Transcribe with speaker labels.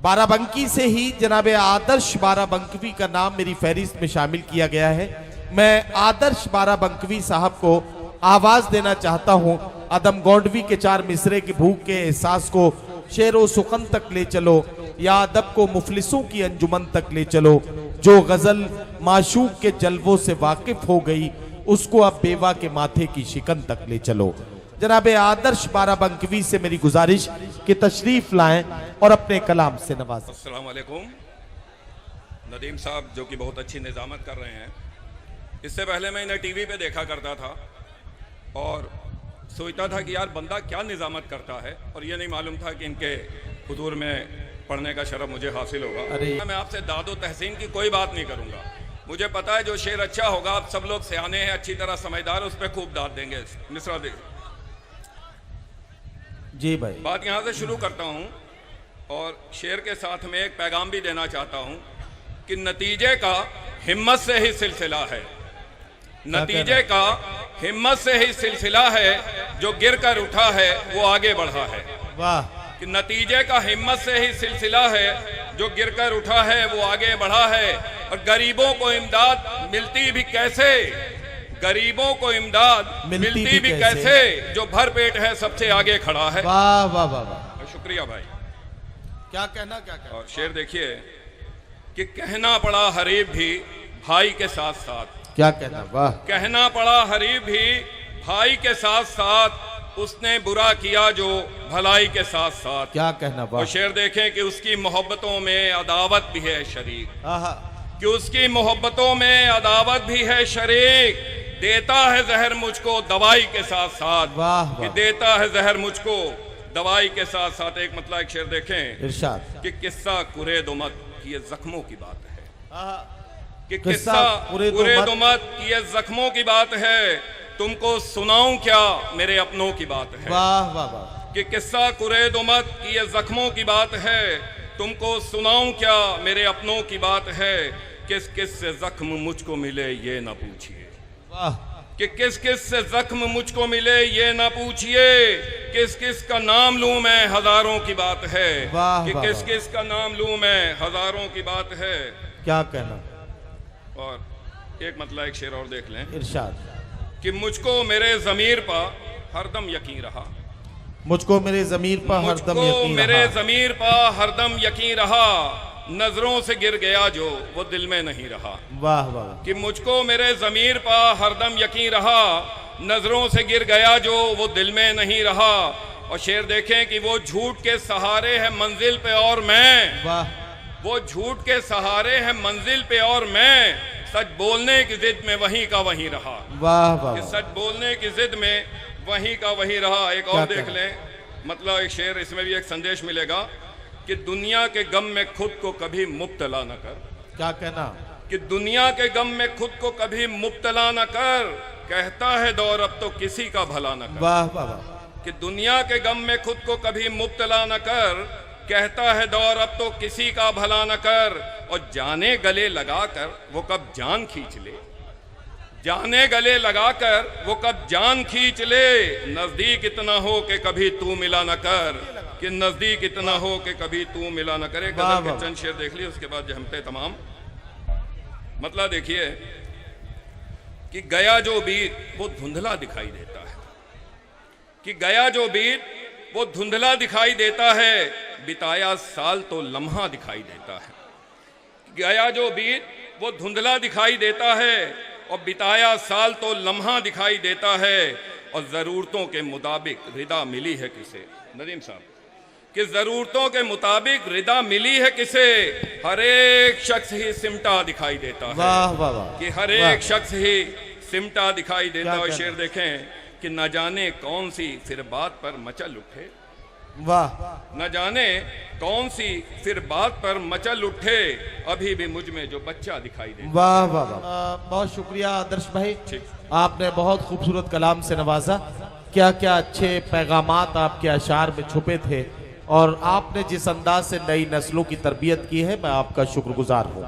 Speaker 1: बाराबंकी से ही जनाब आदर्श बाराबंकवी का नाम मेरी फहरिस्त में शामिल किया गया है। मैं आदर्श बाराबंकवी साहब को आवाज देना चाहता हूं। अदम गोंडवी के 4 मिसरे की भूख के एहसास को शेरो सुखन तक ले चलो, या अदब को मुफलिसों की अंजुमन तक ले चलो। जो गजल माशूक के जलवों से वाकिफ हो गई, उसको अब बेवा के माथे की शिकन तक ले चलो। जनाब आदर्श बाराबंकवी से मेरी गुजारिश कि तशरीफ लाएं और अपने कलाम से नवाजें।
Speaker 2: अस्सलाम वालेकुम। नदीम साहब जो कि बहुत अच्छी निज़ामत कर रहे हैं। इससे पहले मैं इन्हें टीवी पे देखा करता था और सोचता था कि यार बंदा क्या निज़ामत करता है, और ये नहीं मालूम था कि इनके हुजूर में पढ़ने का शरफ मुझे हासिल होगा। मैं आपसे दादो तहसीन की कोई बात नहीं करूँगा। मुझे पता है जो शेर अच्छा होगा, आप सब लोग सियाने हैं, अच्छी तरह समझदार, उस पर खूब दाद देंगे। मिसरा दे
Speaker 1: जी भाई,
Speaker 2: बात यहाँ से शुरू करता हूँ और शेर के साथ में एक पैगाम भी देना चाहता हूँ कि नतीजे का हिम्मत से ही सिलसिला है। नतीजे का हिम्मत से ही सिलसिला है, जो गिर कर उठा है वो आगे बढ़ा है।
Speaker 1: वाह।
Speaker 2: कि नतीजे का हिम्मत से ही सिलसिला है, जो गिर कर उठा है वो आगे बढ़ा है। और गरीबों को इमदाद मिलती भी कैसे, गरीबों को इमदाद मिलती भी कैसे, जो भर पेट है सबसे आगे खड़ा है।
Speaker 1: वाह वाह वाह वाह,
Speaker 2: शुक्रिया भाई।
Speaker 1: क्या कहना, क्या कहना।
Speaker 2: और शेर देखिए कि कहना पड़ा हरीब भी भाई के साथ साथ,
Speaker 1: क्या कहना। वाह।
Speaker 2: कहना पड़ा हरीब भी भाई के साथ साथ, उसने बुरा किया जो भलाई के साथ साथ।
Speaker 1: क्या कहना। वाह।
Speaker 2: और शेर देखें कि उसकी मोहब्बतों में अदावत भी है शरीक, कि उसकी मोहब्बतों में अदावत भी है शरीक। देता है जहर मुझको दवाई के साथ साथ।
Speaker 1: वाह।
Speaker 2: कि देता है जहर मुझको दवाई के साथ साथ। एक मतलब एक शेर देखें
Speaker 1: इरशाद
Speaker 2: कि किस्सा कुरेदुमत की ये जख्मों की बात है। कि
Speaker 1: किस्सा
Speaker 2: कुरेदुमत की ये जख्मों की बात है, तुमको सुनाऊं क्या मेरे अपनों की बात है।
Speaker 1: वाह वाह वाह।
Speaker 2: कि किस्सा कुरेदुमत की ये जख्मों की बात है, तुमको सुनाऊं क्या मेरे अपनों की बात है। किस किस से जख्म मुझको मिले ये ना पूछिए।
Speaker 1: वाह।
Speaker 2: कि किस किस से जख्म मुझको मिले ये ना पूछिए। किस किस का नाम लूं मैं हजारों की बात है।
Speaker 1: वाह।
Speaker 2: कि किस किस का नाम लूं मैं हजारों की बात है।
Speaker 1: क्या कहना।
Speaker 2: और एक मतलब एक शेर और देख लें।
Speaker 1: इरशाद
Speaker 2: कि मुझको मेरे ज़मीर पर हरदम यकीन रहा,
Speaker 1: मुझको मेरे ज़मीर पर हरदम यकीन
Speaker 2: मेरे
Speaker 1: रहा।
Speaker 2: ज़मीर पर हरदम यकीन रहा, नजरों से गिर गया जो वो दिल में नहीं रहा।
Speaker 1: वाह वाह।
Speaker 2: कि मुझको मेरे ज़मीर पर हरदम यकीन रहा, नजरों से गिर गया जो वो दिल में नहीं रहा। और शेर देखें कि वो झूठ के सहारे है मंजिल पे और मैं।
Speaker 1: वाह।
Speaker 2: वो झूठ के सहारे है मंजिल पे और मैं, सच बोलने की जिद में वहीं का वहीं रहा।
Speaker 1: वाह वाह।
Speaker 2: सच बोलने की जिद में वहीं का वहीं रहा। एक और देख लें, मतलब एक शेर, इसमें भी एक संदेश मिलेगा कि दुनिया के गम में खुद को कभी मुब्तला न कर।
Speaker 1: क्या कहना।
Speaker 2: कि दुनिया के गम में खुद को कभी मुब्तला न कर, कहता है दौर अब तो किसी का भला न कर।
Speaker 1: वाह वाह वाह।
Speaker 2: कि दुनिया के गम में खुद को कभी मुब्तला न कर, कहता है दौर अब तो किसी का भला न कर। और जाने गले लगाकर वो कब जान खींच ले, जाने गले लगाकर वो कब जान खींच ले। नजदीक इतना हो कि कभी तू मिला न कर, कि नजदीक इतना हो कि कभी तू मिला न करे। गजल के चंद शेर देख लिए, उसके बाद जहमते तमाम। मतलब देखिए कि गया जो बीत वो धुंधला दिखाई देता है। कि गया जो बीत वो धुंधला दिखाई देता है, बिताया साल तो लम्हा दिखाई देता है। गया जो बीत वो धुंधला दिखाई देता है, और बिताया साल तो लम्हा दिखाई देता है। और ज़रूरतों के मुताबिक रिदा मिली है किसे। नदीम साहब, कि ज़रूरतों के मुताबिक रिदा मिली है किसे, हर एक शख्स ही सिमटा दिखाई देता है।
Speaker 1: वाह वाह वाह।
Speaker 2: कि हर एक शख्स ही सिमटा दिखाई देता है। शेर देखें कि न जाने कौन सी फिर बात पर मचल उठे।
Speaker 1: वाह।
Speaker 2: न जाने कौन सी फिर बात पर मचल उठे, अभी भी मुझ में जो बच्चा दिखाई दे।
Speaker 1: वाह वाह वाह। बहुत शुक्रिया आदर्श भाई, आपने बहुत खूबसूरत कलाम से नवाजा। क्या क्या अच्छे पैगामात आपके अशार में छुपे थे, और आपने जिस अंदाज से नई नस्लों की तरबियत की है, मैं आपका शुक्रगुजार हूँ।